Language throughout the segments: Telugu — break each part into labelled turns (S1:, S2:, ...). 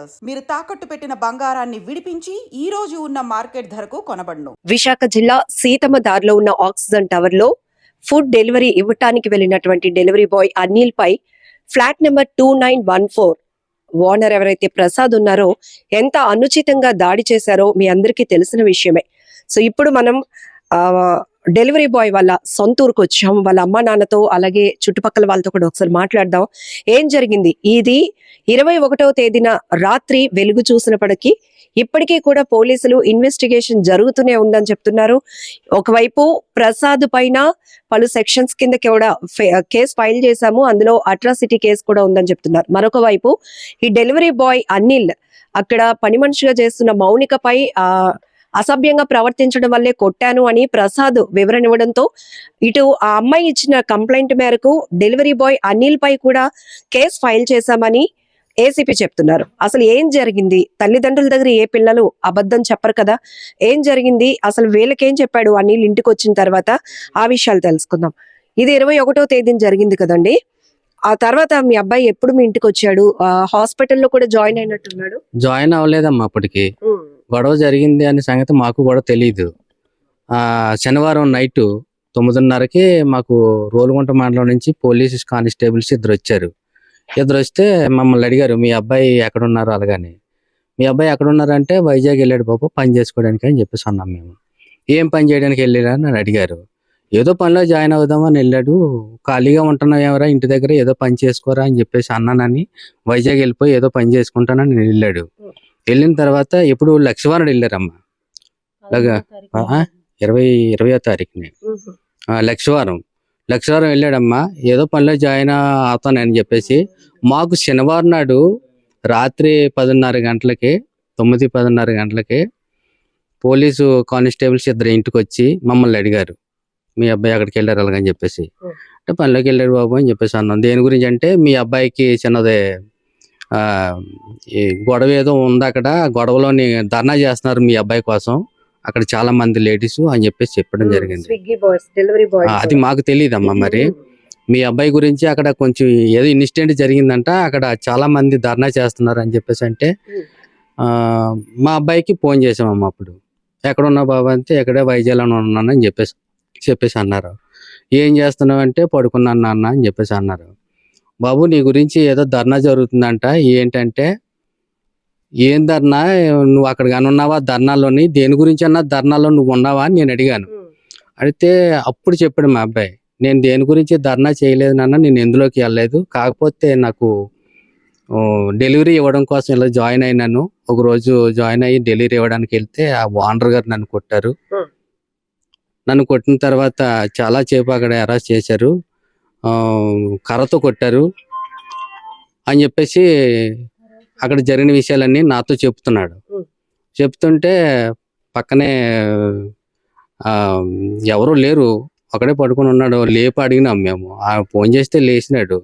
S1: జ్యువెలర్స్ మీరు తాకట్టు పెట్టిన బంగారాన్ని విడిపించి ఈ రోజు ఉన్న మార్కెట్ ధరకు కొనబడును.
S2: విశాఖ జిల్లా సీతమ్మదారిలో ఉన్న ఆక్సిజన్ టవర్ లో ఫుడ్ డెలివరీ ఇవ్వటానికి వెళ్లినటువంటి డెలివరీ బాయ్ అనిల్ పై ఫ్లాట్ నెంబర్ 2914 ఓనర్ ఎవరైతే ప్రసాద్ ఉన్నారో ఎంత అనుచితంగా దాడి చేశారో మీ అందరికీ తెలిసిన విషయమే. సో ఇప్పుడు మనం డెలివరీ బాయ్ వాళ్ళ సొంత ఊరికి వచ్చాం. వాళ్ళ అమ్మా నాన్నతో అలాగే చుట్టుపక్కల వాళ్ళతో కూడా ఒకసారి మాట్లాడదాం. ఏం జరిగింది? ఇది 21వ తేదీన రాత్రి వెలుగు చూసినప్పటికీ ఇప్పటికీ కూడా పోలీసులు ఇన్వెస్టిగేషన్ జరుగుతూనే ఉందని చెప్తున్నారు. ఒకవైపు ప్రసాద్ పైన పలు సెక్షన్స్ కింద కూడా కేసు ఫైల్ చేశాము, అందులో అట్రాసిటీ కేసు కూడా ఉందని చెప్తున్నారు. మరొక వైపు ఈ డెలివరీ బాయ్ అనిల్ అక్కడ పని మనిషిగా చేస్తున్న మౌనికపై అసభ్యంగా ప్రవర్తించడం వల్లే కొట్టాను అని ప్రసాద్ వివరణ ఇవ్వడంతో ఇటు ఆ అమ్మాయి ఇచ్చిన కంప్లైంట్ మేరకు డెలివరీ బాయ్ అనిల్ పై కూడా కేసు ఫైల్ చేశామని ఏసీపీ చెప్తున్నారు. అసలు ఏం జరిగింది? తల్లిదండ్రుల దగ్గర ఏ పిల్లలు అబద్ధం చెప్పరు కదా. ఏం జరిగింది? అసలు వీళ్ళకేం చెప్పాడు అనిల్ ఇంటికి వచ్చిన తర్వాత? ఆ విషయాలు తెలుసుకుందాం. ఇది 21వ తేదీన జరిగింది కదండి. ఆ తర్వాత మీ అబ్బాయి ఎప్పుడు మీ ఇంటికి వచ్చాడు? హాస్పిటల్లో కూడా జాయిన్ అయినట్టున్నాడు.
S3: జాయిన్ అవ్వలేదమ్మా. అప్పటికి గొడవ జరిగింది అనే సంగతి మాకు కూడా తెలియదు. శనివారం నైట్ 9:30కి మాకు రోలుగుంట మండలం నుంచి పోలీస్ కానిస్టేబుల్స్ ఇద్దరు వచ్చారు. ఇద్దరు వస్తే మమ్మల్ని అడిగారు, మీ అబ్బాయి ఎక్కడున్నారు? అలాగని. మీ అబ్బాయి ఎక్కడున్నారంటే వైజాగ్ వెళ్ళాడు బాబు పని చేసుకోవడానికి అని చెప్పేసి అన్నాం మేము. ఏం పని చేయడానికి వెళ్ళారని నన్ను అడిగారు. ఏదో పనిలో జాయిన్ అవుదామని వెళ్ళాడు. ఖాళీగా ఉంటున్నావు ఎవరా ఇంటి దగ్గర, ఏదో పని చేసుకోరా అని చెప్పేసి అన్నానని వైజాగ్ వెళ్ళిపోయి ఏదో పని చేసుకుంటానని నేను వెళ్ళాడు. వెళ్ళిన తర్వాత ఎప్పుడు లక్షవారం వెళ్ళారమ్మా. అలాగా 20వ తారీఖుని లక్షవారం వెళ్ళాడమ్మా. ఏదో పనిలో జాయిన్ అవుతానని చెప్పేసి మాకు శనివారం నాడు రాత్రి 10:30 గంటలకి 9-10:30 గంటలకి పోలీసు కానిస్టేబుల్స్ ఇద్దరు ఇంటికి వచ్చి మమ్మల్ని అడిగారు, మీ అబ్బాయి అక్కడికి వెళ్ళారు అలాగని చెప్పేసి. అంటే పనిలోకి వెళ్ళాడు బాబు అని చెప్పేసి అన్నాం. దేని గురించి అంటే మీ అబ్బాయికి చిన్నదే ఈ గొడవ ఏదో ఉంది, అక్కడ గొడవలోని ధర్నా చేస్తున్నారు మీ అబ్బాయి కోసం, అక్కడ చాలా మంది లేడీస్ అని చెప్పేసి చెప్పడం జరిగింది. అది మాకు తెలియదమ్మా. మరి మీ అబ్బాయి గురించి అక్కడ కొంచెం ఏదో ఇన్సిడెంట్ జరిగిందంట, అక్కడ చాలా మంది ధర్నా చేస్తున్నారు అని చెప్పేసి అంటే మా అబ్బాయికి ఫోన్ చేసామమ్మా. అప్పుడు ఎక్కడున్నావు బాబు అంటే ఎక్కడే వైజాగ్లో ఉన్నాను అని చెప్పేసి అన్నారు. ఏం చేస్తున్నావు అంటే పడుకున్నాను నాన్న అని చెప్పేసి అన్నారు. బాబు నీ గురించి ఏదో ధర్నా జరుగుతుందంట. ఏంటంటే ఏం ధర్నా? నువ్వు అక్కడ కానీ ఉన్నావా ధర్నాలోని? దేని గురించి అన్నా ధర్నాలో నువ్వు ఉన్నావా అని నేను అడిగాను. అడిగితే అప్పుడు చెప్పాడు మా అబ్బాయి, నేను దేని గురించి ధర్నా చేయలేదు నాన్న, నేను ఎందులోకి వెళ్ళలేదు, కాకపోతే నాకు డెలివరీ ఇవ్వడం కోసం ఇలా జాయిన్ అయినాను. ఒకరోజు జాయిన్ అయ్యి డెలివరీ ఇవ్వడానికి వెళ్తే ఆ ఓనర్ గారు నన్ను కొట్టారు. నన్ను కొట్టిన తర్వాత చాలా సేపు అక్కడ అరెస్ట్ చేశారు, కర్రతో కొట్టారు అని చెప్పేసి అక్కడ జరిగిన విషయాలన్నీ నాతో చెప్తున్నాడు. చెప్తుంటే పక్కనే ఎవరు లేరు, ఒకడే పడుకుని ఉన్నాడు. లేపు అడిగినాం మేము. ఫోన్ చేస్తే లేచినాడు,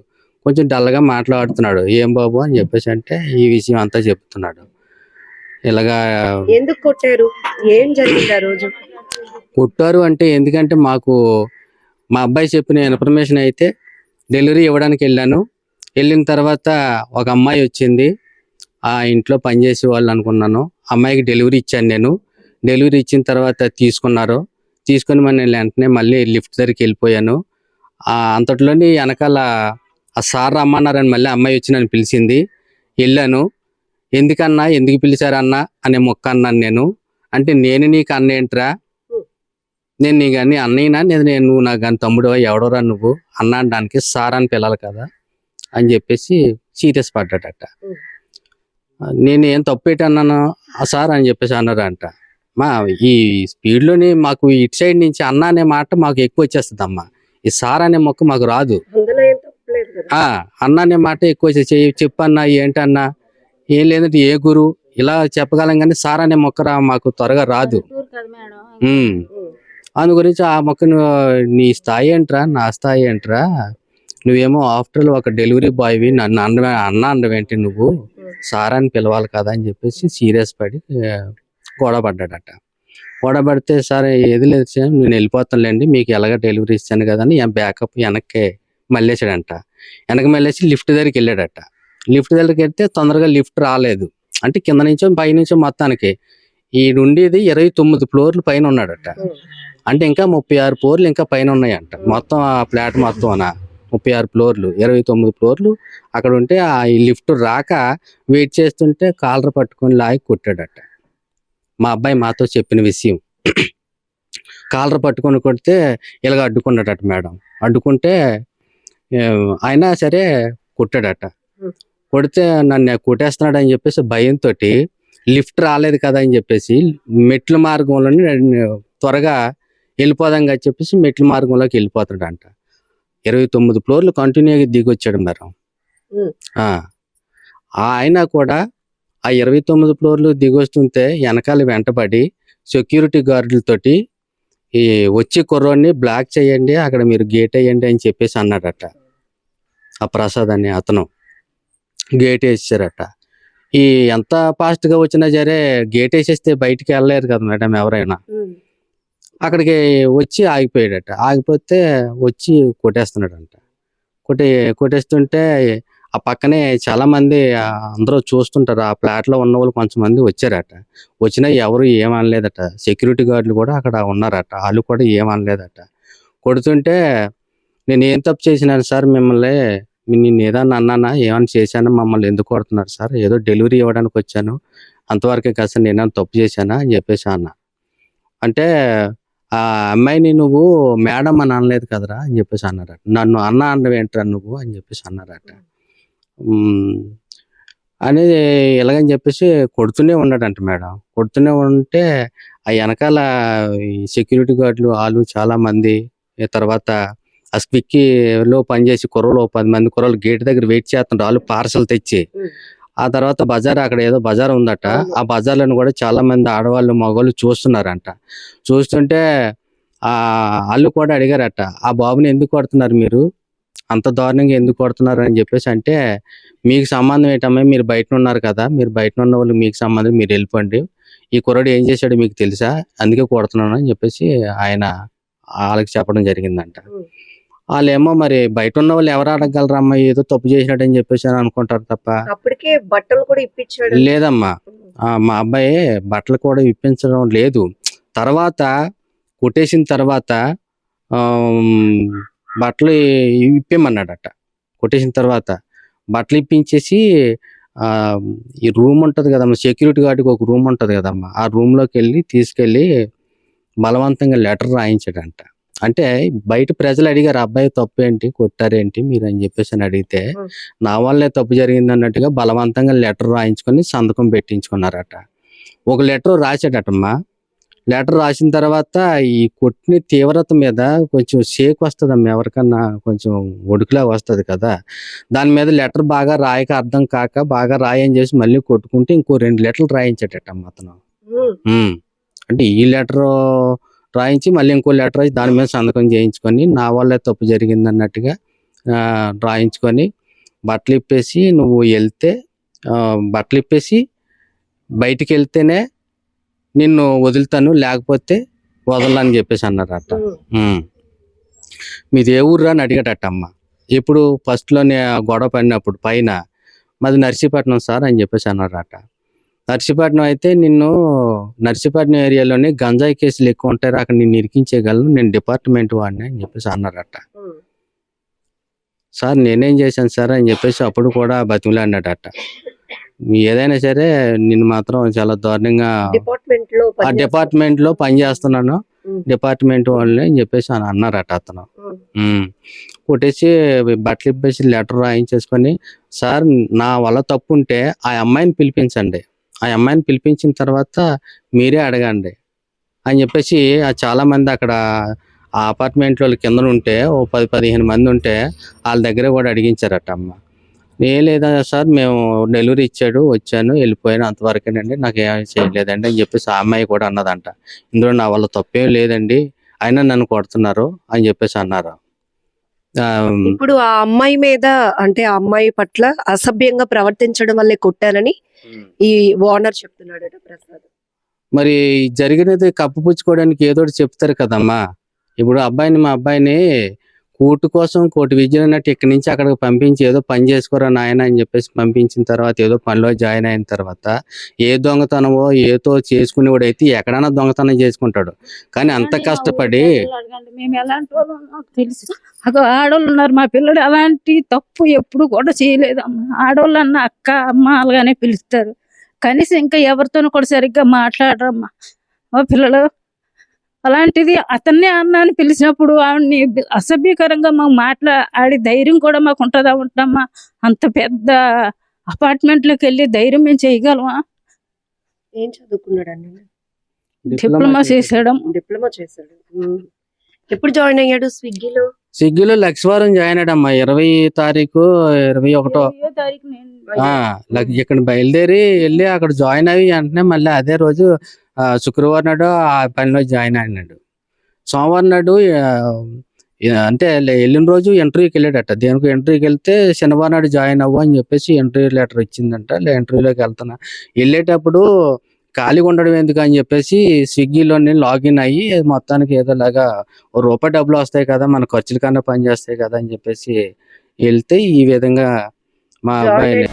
S3: కొంచెం డల్గా మాట్లాడుతున్నాడు. ఏం బాబు అని చెప్పేసి అంటే ఈ విషయం అంతా చెప్తున్నాడు. ఇలాగా
S2: ఎందుకు కొట్టారు? ఏం జరిగింది ఆ రోజు?
S3: కొట్టారు అంటే ఎందుకంటే మాకు మా అబ్బాయి చెప్పిన ఇన్ఫర్మేషన్ అయితే డెలివరీ ఇవ్వడానికి వెళ్ళాను. వెళ్ళిన తర్వాత ఒక అమ్మాయి వచ్చింది, ఆ ఇంట్లో పనిచేసే వాళ్ళు అనుకున్నాను. అమ్మాయికి డెలివరీ ఇచ్చాను నేను. డెలివరీ ఇచ్చిన తర్వాత తీసుకొని నేను వెంటనే మళ్ళీ లిఫ్ట్ దగ్గరికి వెళ్ళిపోయాను. అంతట్లోని వెనకాల ఆ సార్ రమ్మన్నారని మళ్ళీ అమ్మాయి వచ్చి నన్ను పిలిచింది. వెళ్ళాను. ఎందుకన్నా, ఎందుకు పిలిచారన్నా అనే మొక్క అన్నాను నేను. అంటే నేను నీకు అన్న ఏంట్రా, నేను నీకు అన్ని అన్నయ్యనా, నువ్వు నాకు కానీ తమ్ముడు ఎవడోరా నువ్వు అన్న అనడానికి సార్ అని పిల్లలు కదా అని చెప్పేసి సీరియస్ పడ్డాడట. నేను ఏం తప్పేటన్నాను సార్ అని చెప్పేసి అన్నారంట. మా ఈ స్పీడ్లోని మాకు ఇటు సైడ్ నుంచి అన్న అనే మాట మాకు ఎక్కువ వచ్చేస్తుంది అమ్మా. ఈ సార్ అనే మొక్క మాకు రాదు. అన్న అనే మాట ఎక్కువ చెప్పన్నా ఏంటన్నా, ఏం లేదంటే ఏ గురు ఇలా చెప్పగలం కానీ సార్ అనే మొక్క మాకు త్వరగా రాదు. అందు గురించి ఆ మొక్కను నీ స్థాయి ఏంట్రా, నా స్థాయి ఏంట్రా, నువ్వేమో ఆఫ్టర్ ఒక డెలివరీ బాయ్వి, నన్ను అన్న అనవేంటి, నువ్వు సార్ అని పిలవాలి కదా అని చెప్పేసి సీరియస్ పడి గొడవ పడ్డాడట. గొడవ పడితే సార్ ఏది లేదు సార్ నేను వెళ్ళిపోతానులేండి, మీకు ఎలాగ డెలివరీ ఇస్తాను కదా అని బ్యాకప్ వెనక్కి మళ్ళేసాడంట. వెనక్కి మళ్ళేసి లిఫ్ట్ దగ్గరికి వెళ్ళాడట. లిఫ్ట్ దగ్గరికి వెళ్తే తొందరగా లిఫ్ట్ రాలేదు. అంటే కింద నుంచో పై నుంచో మొత్తానికి ఈడుండేది 29 ఫ్లోర్లు పైన ఉన్నాడట. అంటే ఇంకా 36 ఫ్లోర్లు ఇంకా పైన ఉన్నాయంట. మొత్తం ఆ ఫ్లాట్ మొత్తం 36 ఫ్లోర్లు, 29 ఫ్లోర్లు అక్కడ ఉంటే ఆ లిఫ్ట్ రాక వెయిట్ చేస్తుంటే కాలర్ పట్టుకొని లాగి కొట్టాడట. మా అబ్బాయి మాతో చెప్పిన విషయం. కాలర్ పట్టుకొని కొడితే ఇలాగ అడ్డుకున్నాడట మేడం. అడ్డుకుంటే అయినా సరే కొట్టాడట. కొడితే నన్ను కొట్టేస్తున్నాడు అని చెప్పేసి భయంతో లిఫ్ట్ రాలేదు కదా అని చెప్పేసి మెట్ల మార్గంలోనే త్వరగా వెళ్ళిపోదాం అని చెప్పేసి మెట్ల మార్గంలోకి వెళ్ళిపోతాడంట. 29 ఫ్లోర్లు కంటిన్యూగా దిగొచ్చాడు మేడం. ఆయన కూడా ఆ 29 ఫ్లోర్లు దిగొస్తుంటే వెనకాల వెంటబడి సెక్యూరిటీ గార్డులతోటి ఈ వచ్చి కుర్రోడిని బ్లాక్ చేయండి, అక్కడ మీరు గేట్ వేయండి అని చెప్పేసి అన్నాడట. ఆ ప్రసాద్ అనే అతను గేట్ వేసారట. ఈ ఎంత ఫాస్ట్ గా వచ్చినా సరే గేట్ వేసేస్తే బయటికి వెళ్ళలేరు కదా మేడం ఎవరైనా. అక్కడికి వచ్చి ఆగిపోయాడట. ఆగిపోతే వచ్చి కొట్టేస్తున్నాడంట. కొట్టేస్తుంటే ఆ పక్కనే చాలా మంది అందరూ చూస్తుంటారు. ఆ ఫ్లాట్ లో ఉన్న వాళ్ళు కొంతమంది వచ్చారట. వచ్చినా ఎవరు ఏమనలేదట. సెక్యూరిటీ గార్డులు కూడా అక్కడ ఉన్నారట. వాళ్ళు కూడా ఏమనలేదట. కొడుతుంటే నేను ఏం తప్పు చేసినాను సార్ మిమ్మల్ని, నేను ఏదన్నా అన్నానా, ఏమైనా చేశానా, మమ్మల్ని ఎందుకు కొడుతున్నారు సార్, ఏదో డెలివరీ ఇవ్వడానికి వచ్చాను అంతవరకే కదా సార్, నేనేమైనా తప్పు చేశానా అని చెప్పేసి అన్న. అంటే ఆ అమ్మాయిని నువ్వు మేడం అని అనలేదు కదరా అని చెప్పేసి అన్నారట. నన్ను అన్నవి ఏంట్రా నువ్వు అని చెప్పేసి అన్నారట. అనేది ఎలాగని చెప్పేసి కొడుతూనే ఉన్నాడంట మేడం. కొడుతూనే ఉంటే ఆ వెనకాల సెక్యూరిటీ గార్డులు వాళ్ళు చాలా మంది, తర్వాత ఆ స్విక్కీలో పనిచేసి కుర్రలు 10 మంది కుర్రలు గేట్ దగ్గర వెయిట్ చేస్తుంటారు. వాళ్ళు పార్సల్ తెచ్చి ఆ తర్వాత బజార్, అక్కడ ఏదో బజార్ ఉందట. ఆ బజార్లను కూడా చాలా మంది ఆడవాళ్ళు మగవాళ్ళు చూస్తున్నారంట. చూస్తుంటే వాళ్ళు కూడా అడిగారట, ఆ బాబుని ఎందుకు కొడుతున్నారు మీరు, అంత దారుణంగా ఎందుకు కొడుతున్నారు అని చెప్పేసి. అంటే మీకు సంబంధం ఏంటమ్మా, మీరు బయట ఉన్నారు కదా, మీరు బయట ఉన్న వాళ్ళు మీకు సంబంధం, మీరు వెళ్ళిపోండి, ఈ కుర్రాడు ఏం చేశాడు మీకు తెలుసా, అందుకే కొడుతున్నాను అని చెప్పేసి ఆయన వాళ్ళకి చెప్పడం జరిగిందంట. వాళ్ళేమో మరి బయట ఉన్న వాళ్ళు ఎవరు అడగలరమ్మా, ఏదో తప్పు చేసినట్టు అని చెప్పేసి అని అనుకుంటారు తప్ప.
S2: అప్పటికే బట్టలు కూడా ఇప్పించాడు
S3: లేదమ్మా, మా అబ్బాయి బట్టలు కూడా ఇప్పించడం లేదు. తర్వాత కొట్టేసిన తర్వాత బట్టలు ఇప్పేమన్నాడట. కొట్టేసిన తర్వాత బట్టలు ఇప్పించేసి ఈ రూమ్ ఉంటది కదమ్మా, సెక్యూరిటీ గార్డుకి ఒక రూమ్ ఉంటది కదమ్మా, ఆ రూమ్ లోకి వెళ్ళి తీసుకెళ్లి బలవంతంగా లెటర్ రాయించాడంట. అంటే బయట ప్రజలు అడిగారు, అబ్బాయి తప్పు ఏంటి, కొట్టారేంటి మీరు అని చెప్పేసి అని అడిగితే, నా వల్లే తప్పు జరిగింది అన్నట్టుగా బలవంతంగా లెటర్ రాయించుకొని సంతకం పెట్టించుకున్నారట. ఒక లెటర్ రాశాడటమ్మా. లెటర్ రాసిన తర్వాత ఈ కొట్టిన తీవ్రత మీద కొంచెం షేక్ వస్తుందమ్మా, ఎవరికన్నా కొంచెం ఒడుకులా వస్తుంది కదా, దాని మీద లెటర్ బాగా రాయక అర్థం కాక బాగా రాయని చేసి మళ్ళీ కొట్టుకుంటే ఇంకో 2 లెటర్లు రాయించాడటమ్మా అతను. అంటే ఈ లెటర్ రాయించి మళ్ళీ ఇంకో లెటర్ రాసి దాని మీద సంతకం చేయించుకొని నా వల్లే తప్పు జరిగింది అన్నట్టుగా రాయించుకొని బట్టలు ఇప్పేసి నువ్వు వెళ్తే, బట్టలు ఇప్పేసి బయటికి వెళ్తేనే నిన్ను వదులుతాను, లేకపోతే వదలని చెప్పేసి అన్నారట. మీది ఏ ఊర్రా అని అడిగాడట అమ్మ. ఇప్పుడు ఫస్ట్లోనే గొడవ పడినప్పుడు పైన మాది నర్సీపట్నం సార్ అని చెప్పేసి అన్నారట. నర్సీపట్నం అయితే నిన్ను నర్సీపట్నం ఏరియాలోనే గంజాయి కేసులు ఎక్కువ ఉంటారు, అక్కడ నిన్ను ఇరికించేయగలను, నేను డిపార్ట్మెంట్ వాడిని అని చెప్పేసి అన్నారట. సార్ నేనేం చేశాను సార్ అని చెప్పేసి అప్పుడు కూడా బతిమలాడినాడట. ఏదైనా సరే నిన్ను మాత్రం చాలా దారుణంగా ఆ డిపార్ట్మెంట్ లో పనిచేస్తున్నాను, డిపార్ట్మెంట్ వాళ్ళని అని చెప్పేసి అన్నారట అతను. కొట్టేసి బట్టలు ఇప్పేసి లెటర్ రాయించేసుకొని, సార్ నా వల్ల తప్పు ఉంటే ఆ అమ్మాయిని పిలిపించండి, ఆ అమ్మాయిని పిలిపించిన తర్వాత మీరే అడగండి అని చెప్పేసి చాలా మంది అక్కడ ఆ అపార్ట్మెంట్ వాళ్ళు కింద ఉంటే ఓ 10-15 మంది ఉంటే వాళ్ళ దగ్గర కూడా అడిగించారట అమ్మ. లేదా సార్ మేము డెలివరీ ఇచ్చాడు, వచ్చాను, వెళ్ళిపోయాను, అంతవరకేనండి, నాకు ఏమీ చేయలేదండి అని చెప్పేసి ఆ అమ్మాయి కూడా అన్నదంట. ఇందులో నా వల్ల తప్పేం లేదండి, అయినా నన్ను కొడుతున్నారు అని చెప్పేసి అన్నారు.
S2: ఇప్పుడు ఆ అమ్మాయి మీద, అంటే ఆ అమ్మాయి పట్ల అసభ్యంగా ప్రవర్తించడం వల్లే కొట్టానని ఈ ఓనర్ చెప్తున్నాడట ప్రసాద్.
S3: మరి జరిగినది కప్పుపుచ్చుకోవడానికి ఏదో చెప్తారు కదమ్మా. ఇప్పుడు మా అబ్బాయిని కూటు కోసం కోటి విద్యలు అన్నట్టు ఇక్కడి నుంచి అక్కడికి పంపించి ఏదో పని చేసుకోరా నాయన అని చెప్పేసి పంపించిన తర్వాత ఏదో పనిలో జాయిన్ అయిన తర్వాత ఏ దొంగతనమో ఏదో చేసుకునేవాడు అయితే ఎక్కడైనా దొంగతనం చేసుకుంటాడు. కానీ అంత కష్టపడి
S4: మేము ఎలాంటి వాళ్ళు నాకు తెలుసు. అదో ఆడవాళ్ళు ఉన్నారు, మా పిల్లడు అలాంటి తప్పు ఎప్పుడు కూడా చేయలేదమ్మా. ఆడవాళ్ళు అన్న అక్క అమ్మ అలాగానే పిలుస్తారు, కనీసం ఇంకా ఎవరితోనూ కూడా సరిగ్గా మాట్లాడరమ్మా. మా పిల్లలు అలాంటిది అతన్నే అన్న అని పిలిచినప్పుడు ఆవిడ్ని అసభ్యకరంగా మాకు ఆడి ధైర్యం కూడా మాకు ఉంటుందా? ఉంటామా? అంత పెద్ద అపార్ట్మెంట్లోకి వెళ్ళి ధైర్యం మేము చేయగలమా?
S2: ఏం చదువుకున్నాడండి?
S4: డిప్లొమా చేసాడు.
S2: డిప్లొమా చేశాడు. ఎప్పుడు జాయిన్ అయ్యాడు స్విగ్గీలో?
S3: స్విగ్గీలో లక్ష్మీవారం జాయిన్ అయ్యాడమ్మా. 20 తారీఖు 21 ఇక్కడ బయలుదేరి వెళ్ళి అక్కడ జాయిన్ అయ్యి వెంటనే మళ్ళీ అదే రోజు శుక్రవారం నాడు ఆ పనిలో జాయిన్ అయినాడు. సోమవారం నాడు అంటే వెళ్ళిన రోజు ఇంటర్వ్యూకి వెళ్ళాడట. దేనికి ఇంటర్వ్యూకి వెళ్తే శనివారం నాడు జాయిన్ అవ్వు అని చెప్పేసి ఇంటర్వ్యూ లెటర్ ఇచ్చిందంట. ఇంటర్వ్యూలోకి వెళ్తున్నా వెళ్ళేటప్పుడు ఖాళీగా ఉండడం ఎందుకు అని చెప్పేసి స్విగ్గీలో నేను లాగిన్ అయ్యి మొత్తానికి ఏదోలాగా ₹1 డబ్బులు వస్తాయి కదా, మన ఖర్చుల కన్నా పని చేస్తాయి కదా అని చెప్పేసి వెళ్తే ఈ విధంగా మా అబ్బాయిని